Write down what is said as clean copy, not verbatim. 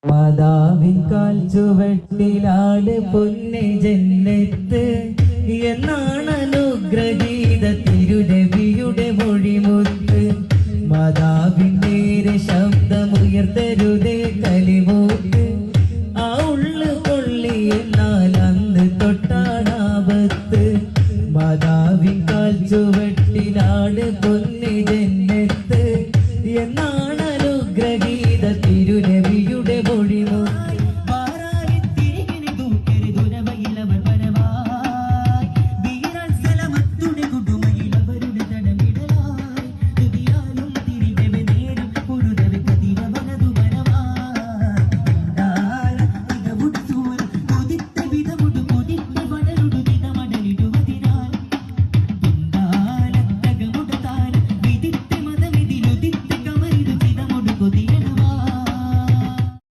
മാതാവിൻ കാൽ ചുവട്ടിലാണ് പൊന്നെ ജന്നത്ത് എന്നാണ് അനുഗ്രഹീത തിരുനബിയുടെ മൊഴിമുത്ത്. മാതാവിൻ നേരെ ശബ്ദമുയർത്തരുതേ കലിമൂത്ത്. ആ ഉള്ളു കൊള്ളി എന്നാൽ അന്ന് തൊട്ടാണാപത്ത്. മാതാവിൻ കാൽ ചുവട്ടിലാണ് പൊന്നെ ജന്നത്ത് എന്നാണ് അനുഗ്രഹീത തിരുനബിയുടെ മൊഴിമുത്ത്.